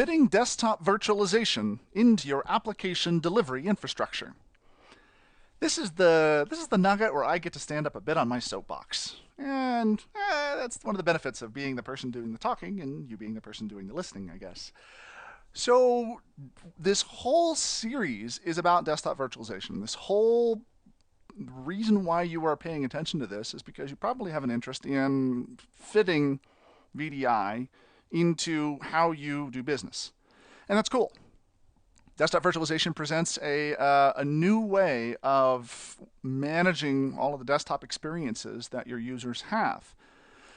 Fitting desktop virtualization into your application delivery infrastructure. This is the nugget where I get to stand up a bit on my soapbox. And that's one of the benefits of being the person doing the talking and you being the person doing the listening, I guess. So, this whole series is about desktop virtualization. This whole reason why you are paying attention to this is because you probably have an interest in fitting VDI into how you do business. And that's cool. Desktop virtualization presents a new way of managing all of the desktop experiences that your users have.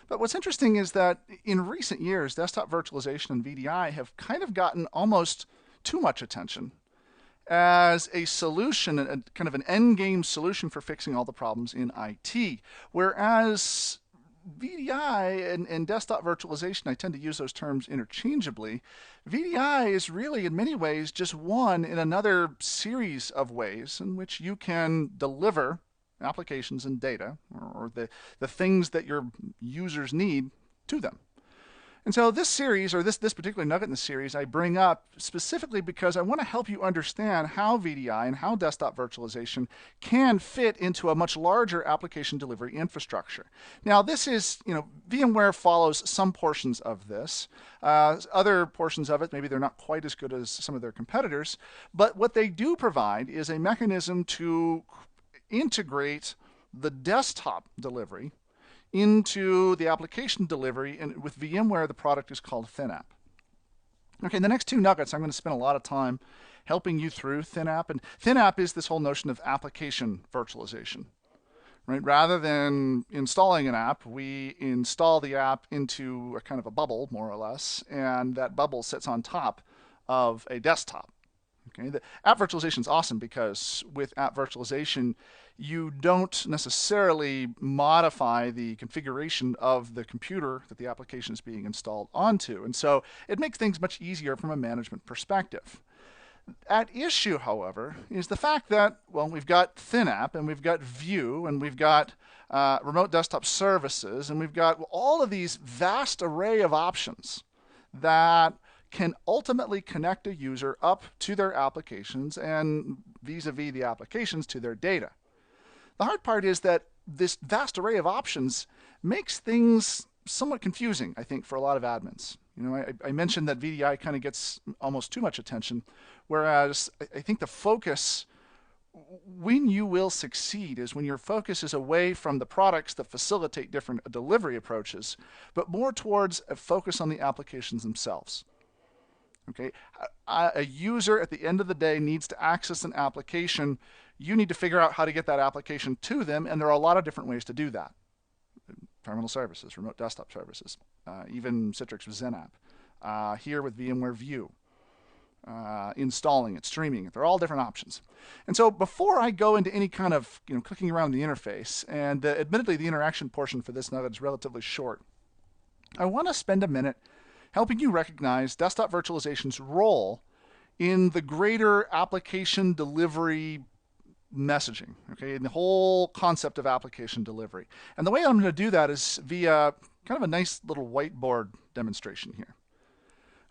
But what's interesting is that in recent years, desktop virtualization and VDI have kind of gotten almost too much attention as a solution, kind of an end game solution for fixing all the problems in IT. Whereas VDI and desktop virtualization, I tend to use those terms interchangeably. VDI is really, in many ways, just one in another series of ways in which you can deliver applications and data, or the things that your users need, to them. And so this series, or this particular nugget in the series, I bring up specifically because I want to help you understand how VDI and how desktop virtualization can fit into a much larger application delivery infrastructure. Now, this is, VMware follows some portions of this. Other portions of it, maybe they're not quite as good as some of their competitors, but what they do provide is a mechanism to integrate the desktop delivery into the application delivery, and with VMware, the product is called ThinApp. Okay, in the next two nuggets, I'm going to spend a lot of time helping you through ThinApp, and ThinApp is this whole notion of application virtualization. Right? Rather than installing an app, we install the app into a kind of a bubble, more or less, and that bubble sits on top of a desktop. Okay, the app virtualization is awesome because with app virtualization, you don't necessarily modify the configuration of the computer that the application is being installed onto. And so it makes things much easier from a management perspective. At issue, however, is the fact that, well, we've got ThinApp and we've got View and we've got remote desktop services and we've got all of these vast array of options that can ultimately connect a user up to their applications and vis-a-vis the applications to their data. The hard part is that this vast array of options makes things somewhat confusing, I think, for a lot of admins. I mentioned that VDI kind of gets almost too much attention, whereas I think the focus, when you will succeed, is when your focus is away from the products that facilitate different delivery approaches, but more towards a focus on the applications themselves. Okay, a user at the end of the day needs to access an application. You need to figure out how to get that application to them, and there are a lot of different ways to do that. Terminal services, remote desktop services, even Citrix with XenApp, here with VMware View, installing it, streaming it. They're all different options. And so before I go into any kind of clicking around the interface, and admittedly the interaction portion for this nugget is relatively short, I want to spend a minute helping you recognize desktop virtualization's role in the greater application delivery messaging, okay, in the whole concept of application delivery. And the way I'm going to do that is via kind of a nice little whiteboard demonstration here.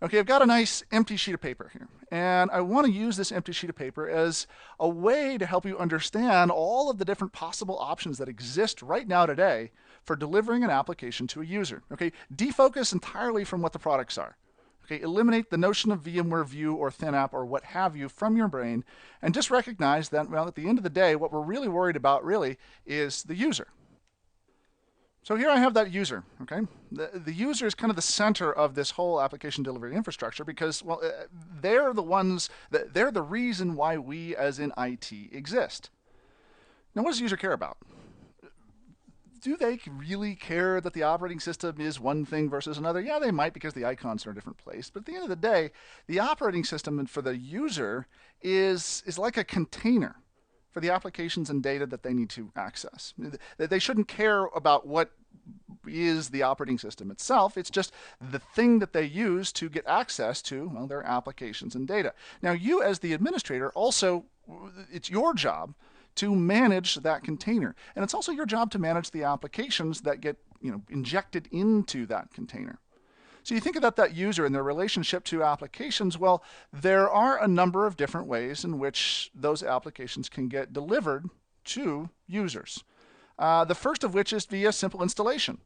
Okay, I've got a nice empty sheet of paper here, and I want to use this empty sheet of paper as a way to help you understand all of the different possible options that exist right now today for delivering an application to a user. Okay, defocus entirely from what the products are. Okay, eliminate the notion of VMware View or ThinApp or what have you from your brain, and just recognize that, well, at the end of the day, what we're really worried about really is the user. So here I have that user, okay? The user is kind of the center of this whole application delivery infrastructure because, well, they're the reason why we as in IT exist. Now, what does the user care about? Do they really care that the operating system is one thing versus another? Yeah, they might because the icons are in a different place. But at the end of the day, the operating system for the user is like a container for the applications and data that they need to access. They shouldn't care about what is the operating system itself. It's just the thing that they use to get access to, well, their applications and data. Now, you as the administrator also, it's your job to manage that container. And it's also your job to manage the applications that get injected into that container. So you think about that user and their relationship to applications. Well, there are a number of different ways in which those applications can get delivered to users. The first of which is via simple installation.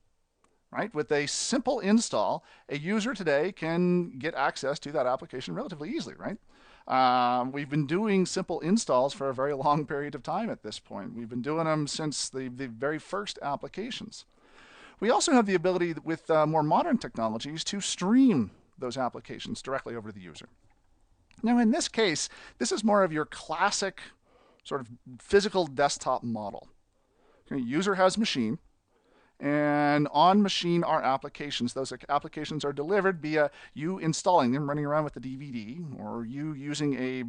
Right? With a simple install, a user today can get access to that application relatively easily, right? We've been doing simple installs for a very long period of time at this point. We've been doing them since the very first applications. We also have the ability with more modern technologies to stream those applications directly over to the user. Now, in this case, this is more of your classic sort of physical desktop model. Okay, user has machine, and on machine are applications. Those applications are delivered via you installing them, running around with the DVD, or you using a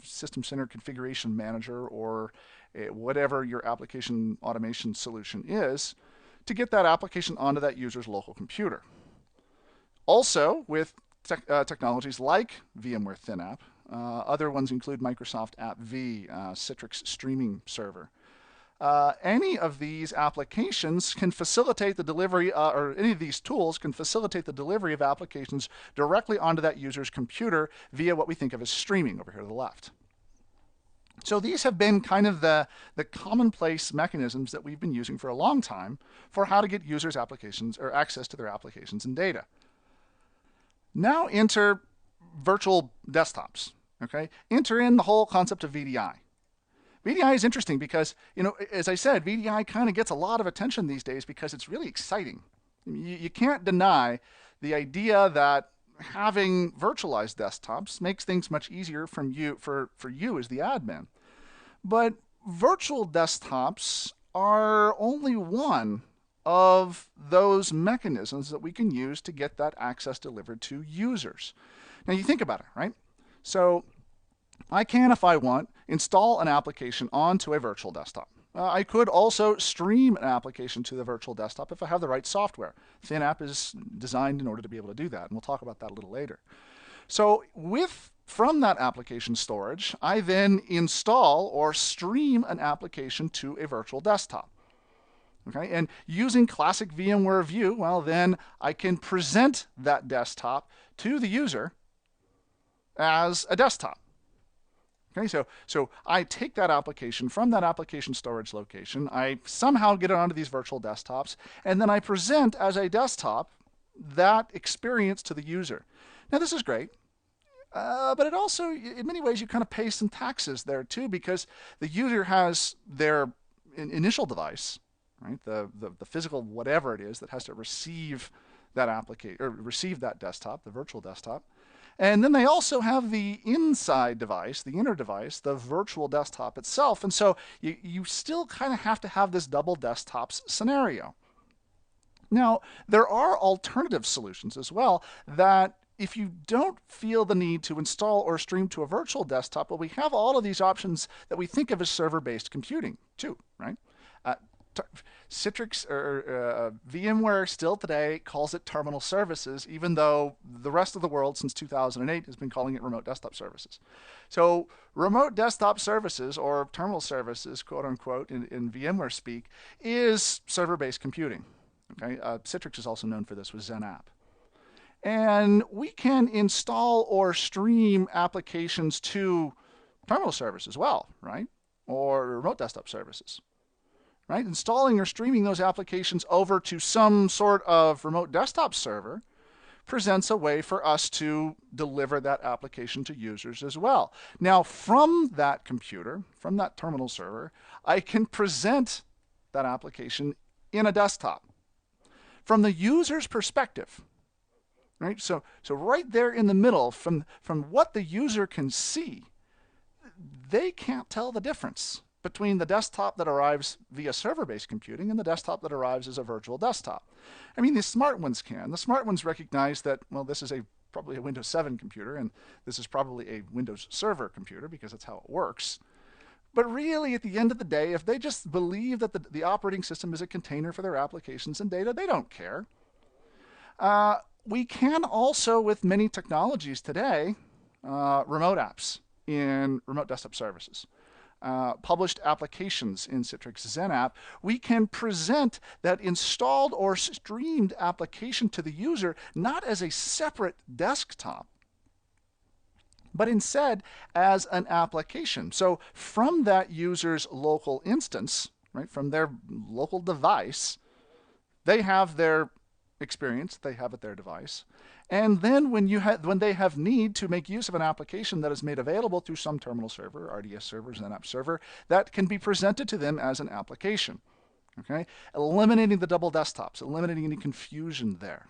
System Center configuration manager, or whatever your application automation solution is, to get that application onto that user's local computer. Also, with technologies like VMware ThinApp, other ones include Microsoft App V, Citrix Streaming Server. Any of these applications can facilitate the delivery, or any of these tools can facilitate the delivery of applications directly onto that user's computer via what we think of as streaming over here to the left. So these have been kind of the commonplace mechanisms that we've been using for a long time for how to get users' applications or access to their applications and data. Now enter virtual desktops. Okay, enter in the whole concept of VDI. VDI is interesting because, as I said, VDI kind of gets a lot of attention these days because it's really exciting. You can't deny the idea that having virtualized desktops makes things much easier for you as the admin. But virtual desktops are only one of those mechanisms that we can use to get that access delivered to users. Now you think about it, right? So I can, if I want, install an application onto a virtual desktop. I could also stream an application to the virtual desktop if I have the right software. ThinApp is designed in order to be able to do that, and we'll talk about that a little later. So from that application storage, I then install or stream an application to a virtual desktop. Okay, and using classic VMware View, well, then I can present that desktop to the user as a desktop. Okay, so I take that application from that application storage location, I somehow get it onto these virtual desktops, and then I present as a desktop that experience to the user. Now this is great, but it also, in many ways, you kind of pay some taxes there too, because the user has their initial device, right? The physical whatever it is that has to receive that application or receive that desktop, the virtual desktop. And then they also have the inside device, the inner device, the virtual desktop itself. And so you still kind of have to have this double desktops scenario. Now, there are alternative solutions as well that if you don't feel the need to install or stream to a virtual desktop, well, we have all of these options that we think of as server-based computing too, right? Citrix or VMware still today calls it terminal services, even though the rest of the world since 2008 has been calling it remote desktop services. So remote desktop services, or terminal services, quote unquote, in VMware speak, is server-based computing. Okay, Citrix is also known for this with XenApp. And we can install or stream applications to terminal servers as well, right? Or remote desktop services. Right? Installing or streaming those applications over to some sort of remote desktop server presents a way for us to deliver that application to users as well. Now, from that computer, from that terminal server, I can present that application in a desktop. From the user's perspective, right? So right there in the middle, from what the user can see, they can't tell the difference between the desktop that arrives via server-based computing and the desktop that arrives as a virtual desktop. I mean, the smart ones can. The smart ones recognize that, well, this is probably a Windows 7 computer, and this is probably a Windows Server computer because that's how it works. But really, at the end of the day, if they just believe that the operating system is a container for their applications and data, they don't care. We can also, with many technologies today, remote apps in remote desktop services. published applications in Citrix XenApp, we can present that installed or streamed application to the user not as a separate desktop, but instead as an application. So from that user's local instance, right, from their local device, they have their experience, they have at their device. And then when they have need to make use of an application that is made available through some terminal server, RDS server, XenApp server, that can be presented to them as an application. Okay? Eliminating the double desktops, eliminating any confusion there.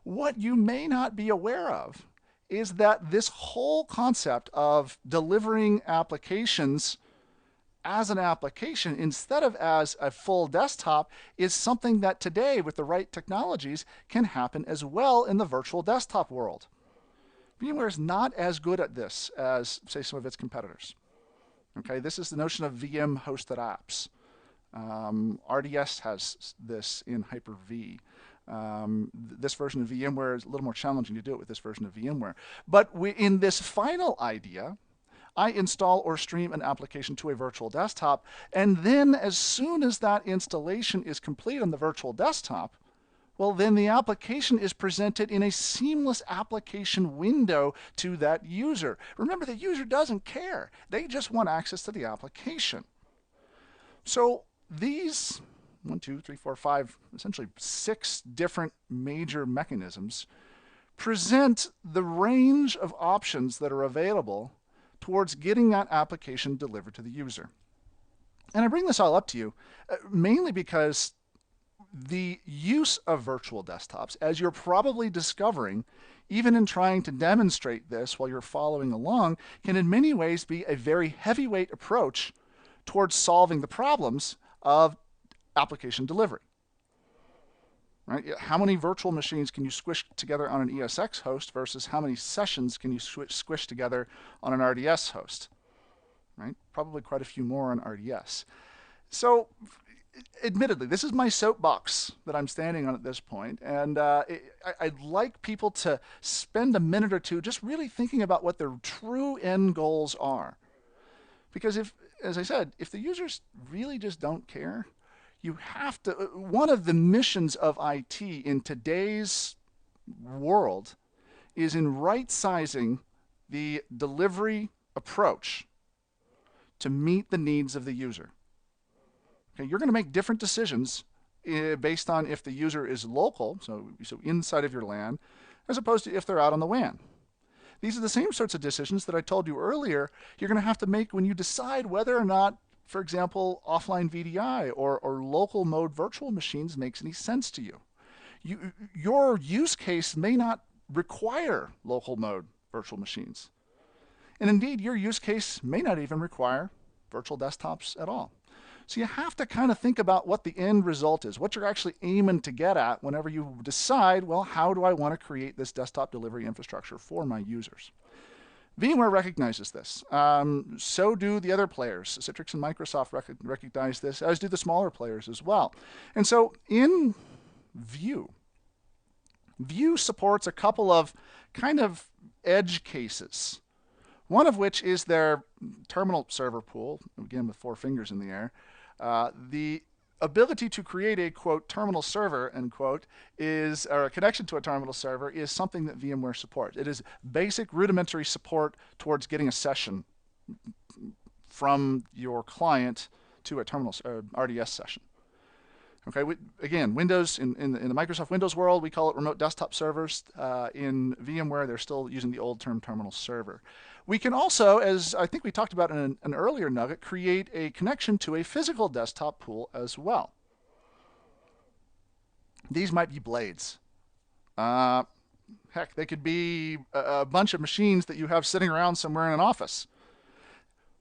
What you may not be aware of is that this whole concept of delivering applications as an application instead of as a full desktop is something that today, with the right technologies, can happen as well in the virtual desktop world. VMware is not as good at this as, say, some of its competitors. Okay, this is the notion of VM hosted apps. RDS has this in Hyper-V. This version of VMware is a little more challenging to do it with this version of VMware. But in this final idea, I install or stream an application to a virtual desktop, and then as soon as that installation is complete on the virtual desktop, well, then the application is presented in a seamless application window to that user. Remember, the user doesn't care. They just want access to the application. So these 1, 2, 3, 4, 5, essentially 6 different major mechanisms present the range of options that are available towards getting that application delivered to the user. And I bring this all up to you mainly because the use of virtual desktops, as you're probably discovering, even in trying to demonstrate this while you're following along, can in many ways be a very heavyweight approach towards solving the problems of application delivery. Right? How many virtual machines can you squish together on an ESX host versus how many sessions can you squish together on an RDS host? Right? Probably quite a few more on RDS. So, admittedly, this is my soapbox that I'm standing on at this point, and I'd like people to spend a minute or two just really thinking about what their true end goals are. Because if, as I said, if the users really just don't care, you have to, one of the missions of IT in today's world is in right-sizing the delivery approach to meet the needs of the user. Okay, you're going to make different decisions based on if the user is local, so inside of your LAN, as opposed to if they're out on the WAN. These are the same sorts of decisions that I told you earlier you're going to have to make when you decide whether or not, for example, offline VDI or local mode virtual machines makes any sense to you. Your use case may not require local mode virtual machines. And indeed, your use case may not even require virtual desktops at all. So you have to kind of think about what the end result is, what you're actually aiming to get at whenever you decide, well, how do I want to create this desktop delivery infrastructure for my users? VMware recognizes this. So do the other players. Citrix and Microsoft recognize this, as do the smaller players as well. And so in Vue supports a couple of kind of edge cases. One of which is their terminal server pool, again with 4 fingers in the air. The ability to create a, quote, terminal server, end quote, or a connection to a terminal server is something that VMware supports. It is basic rudimentary support towards getting a session from your client to a terminal RDS session. Okay, again, Windows, in the Microsoft Windows world, we call it remote desktop servers. In VMware, they're still using the old term terminal server. We can also, as I think we talked about in an earlier nugget, create a connection to a physical desktop pool as well. These might be blades. Heck, they could be a bunch of machines that you have sitting around somewhere in an office.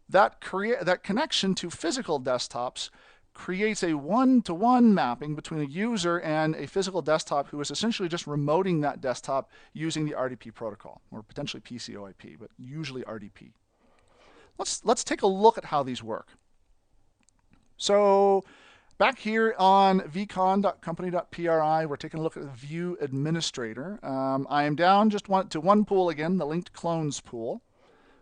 That connection to physical desktops creates a one-to-one mapping between a user and a physical desktop who is essentially just remoting that desktop using the RDP protocol, or potentially PCOIP, but usually RDP. Let's take a look at how these work. So back here on vcon.company.pri, we're taking a look at the Vue administrator. I am down just to one pool again, the linked clones pool.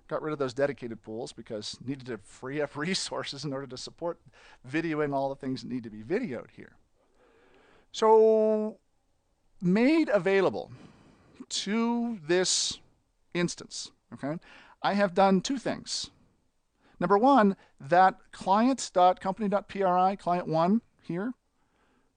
got rid of those dedicated pools because needed to free up resources in order to support videoing all the things that need to be videoed here. So made available to this instance, okay, I have done two things. Number one, that client.company.pri, client1 here,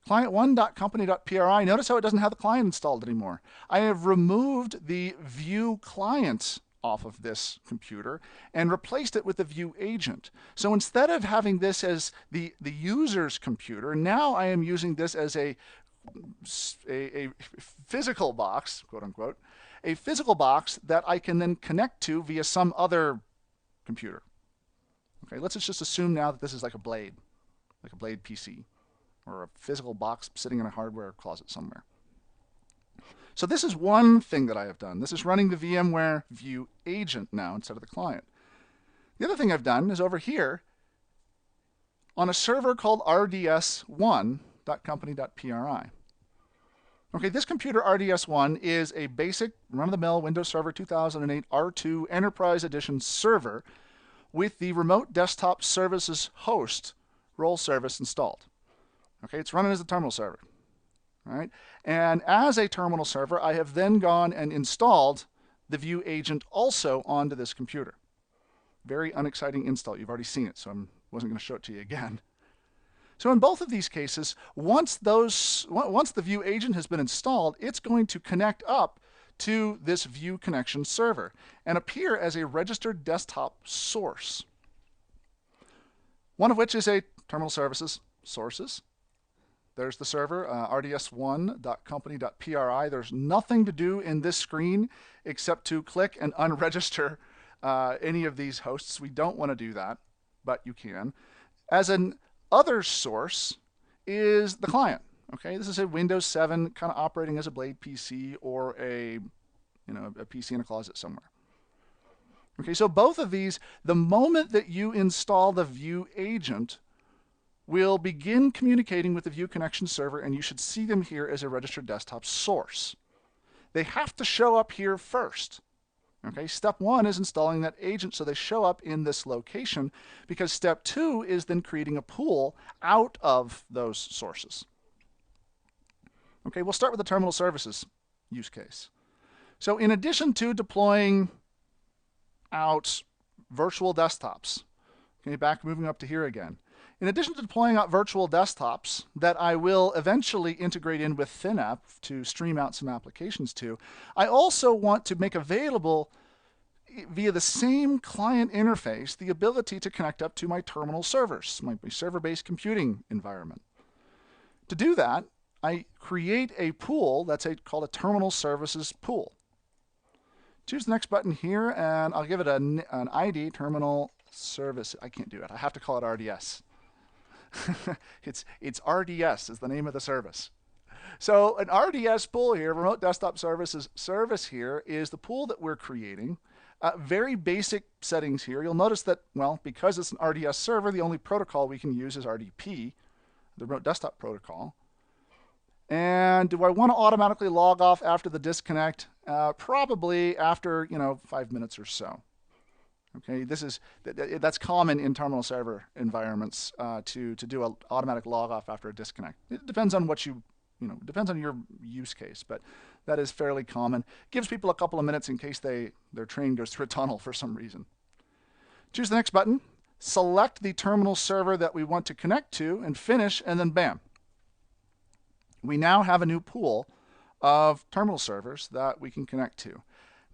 client1.company.pri, notice how it doesn't have the client installed anymore. I have removed the view client off of this computer and replaced it with the view agent. So instead of having this as the user's computer, now I am using this as a physical box, quote unquote, a physical box that I can then connect to via some other computer. Okay, let's just assume now that this is like a Blade PC, or a physical box sitting in a hardware closet somewhere. So this is one thing that I have done. This is running the VMware View Agent now instead of the client. The other thing I've done is over here on a server called rds1.company.pri. Okay, this computer RDS1 is a basic run-of-the-mill Windows Server 2008 R2 Enterprise Edition server with the Remote Desktop Services host role service installed. Okay, it's running as a terminal server. All right, and as a terminal server, I have then gone and installed the View Agent also onto this computer. Very unexciting install. You've already seen it, so I wasn't going to show it to you again. So in both of these cases, once the View Agent has been installed, it's going to connect up to this View Connection server and appear as a registered desktop source, one of which is a terminal services sources. There's the server, rds1.company.pri. There's nothing to do in this screen except to click and unregister any of these hosts. We don't want to do that, but you can. As an other source is the client. Okay, this is a Windows 7 kind of operating as a Blade PC or a PC in a closet somewhere. Okay, so both of these, the moment that you install the View Agent, will begin communicating with the View Connection server, and you should see them here as a registered desktop source. They have to show up here first. Okay, step one is installing that agent so they show up in this location, because step two is then creating a pool out of those sources. Okay, we'll start with the terminal services use case. So in addition to deploying out virtual desktops, okay, moving up to here again. In addition to deploying out virtual desktops that I will eventually integrate in with ThinApp to stream out some applications to, I also want to make available via the same client interface the ability to connect up to my terminal servers, my server-based computing environment. To do that, I create a pool that's called a terminal services pool. Choose the next button here, and I'll give it an ID, terminal service. I can't do it. I have to call it RDS. It's RDS is the name of the service. So an RDS pool here, Remote Desktop Services service here, is the pool that we're creating. Very basic settings here. You'll notice that, well, because it's an RDS server, the only protocol we can use is RDP, the Remote Desktop Protocol. And do I want to automatically log off after the disconnect? Probably after 5 minutes or so. Okay, that's common in terminal server environments to do an automatic log off after a disconnect. It depends on what depends on your use case, but that is fairly common. Gives people a couple of minutes in case their train goes through a tunnel for some reason. Choose the next button, select the terminal server that we want to connect to, and finish, and then bam. We now have a new pool of terminal servers that we can connect to.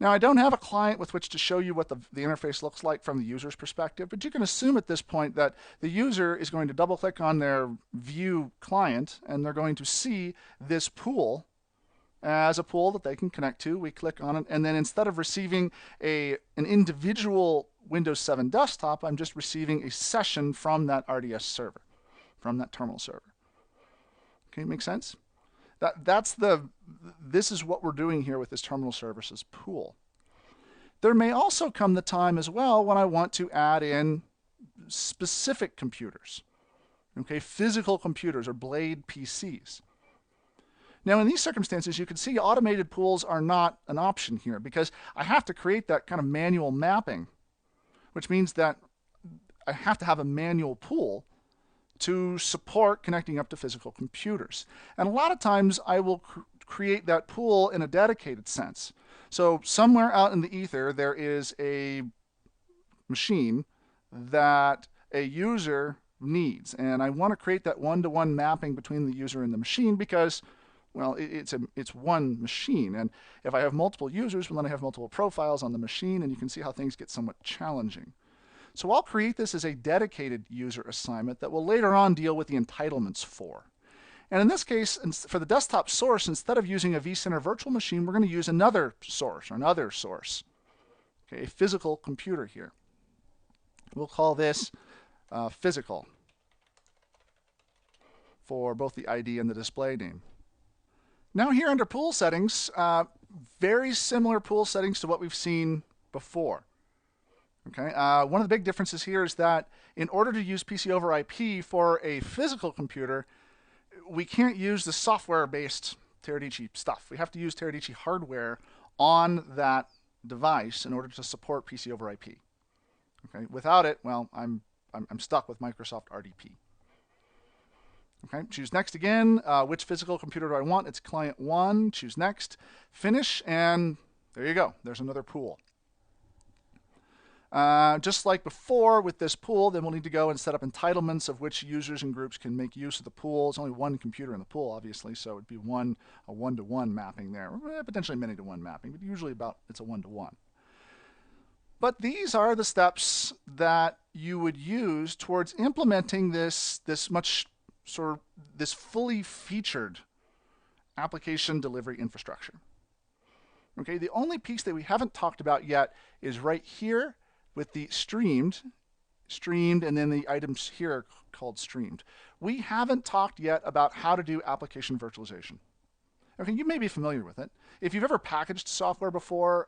Now, I don't have a client with which to show you what the interface looks like from the user's perspective, but you can assume at this point that the user is going to double-click on their View client, and they're going to see this pool as a pool that they can connect to. We click on it, and then instead of receiving an individual Windows 7 desktop, I'm just receiving a session from that RDS server, from that terminal server. Okay, make sense? This is what we're doing here with this terminal services pool. There may also come the time as well when I want to add in specific computers, okay, physical computers or Blade PCs. Now, in these circumstances, you can see automated pools are not an option here because I have to create that kind of manual mapping which means that I have to have a manual pool to support connecting up to physical computers. And a lot of times I will create that pool in a dedicated sense. So somewhere out in the ether, there is a machine that a user needs. And I want to create that one-to-one mapping between the user and the machine because, well, it's one machine. And if I have multiple users, well, then I have multiple profiles on the machine, and you can see how things get somewhat challenging. So I'll create this as a dedicated user assignment that will later on deal with the entitlements for. And in this case, for the desktop source, instead of using a vCenter virtual machine, we're going to use another source, okay, a physical computer here. We'll call this physical for both the ID and the display name. Now here under pool settings, very similar pool settings to what we've seen before. Okay, one of the big differences here is that in order to use PC over IP for a physical computer, we can't use the software-based Teradici stuff. We have to use Teradici hardware on that device in order to support PC over IP. Okay, without it, well, I'm stuck with Microsoft RDP. Okay, choose next again. Which physical computer do I want? It's client 1. Choose next. Finish, and there you go. There's another pool. Just like before with this pool, then we'll need to go and set up entitlements of which users and groups can make use of the pool. It's only one computer in the pool, obviously, so it'd be a one-to-one mapping there. Potentially many-to-one mapping, but usually it's a one-to-one. But these are the steps that you would use towards implementing this fully featured application delivery infrastructure. Okay, the only piece that we haven't talked about yet is right here with the streamed, and then the items here called streamed. We haven't talked yet about how to do application virtualization. Okay, you may be familiar with it. If you've ever packaged software before,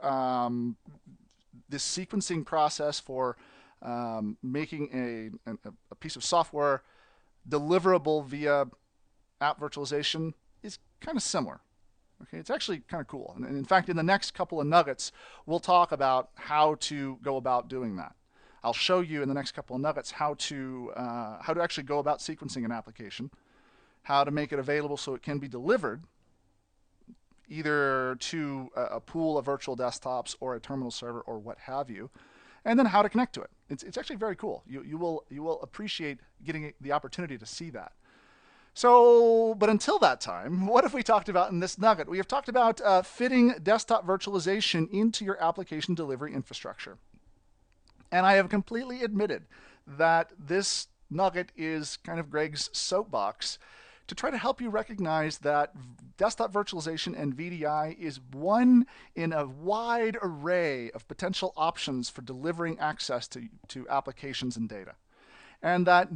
this sequencing process for making a piece of software deliverable via app virtualization is kind of similar. Okay, it's actually kind of cool. And in fact, in the next couple of nuggets, we'll talk about how to go about doing that. I'll show you in the next couple of nuggets how to actually go about sequencing an application, how to make it available so it can be delivered either to a pool of virtual desktops or a terminal server or what have you, and then how to connect to it. It's actually very cool. You will appreciate getting the opportunity to see that. So, but until that time, what have we talked about in this nugget? We have talked about fitting desktop virtualization into your application delivery infrastructure. And I have completely admitted that this nugget is kind of Greg's soapbox to try to help you recognize that desktop virtualization and VDI is one in a wide array of potential options for delivering access to applications and data. And that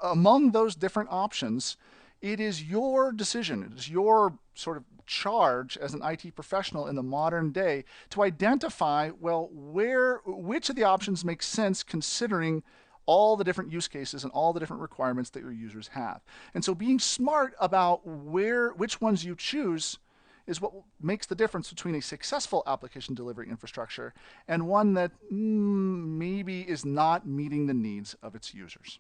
among those different options, it is your decision, it is your sort of charge as an IT professional in the modern day to identify, well, which of the options makes sense considering all the different use cases and all the different requirements that your users have. And so being smart about which ones you choose is what makes the difference between a successful application delivery infrastructure and one that maybe is not meeting the needs of its users.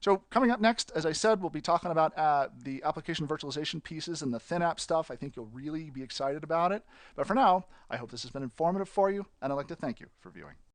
So coming up next, as I said, we'll be talking about the application virtualization pieces and the thin app stuff. I think you'll really be excited about it. But for now, I hope this has been informative for you, and I'd like to thank you for viewing.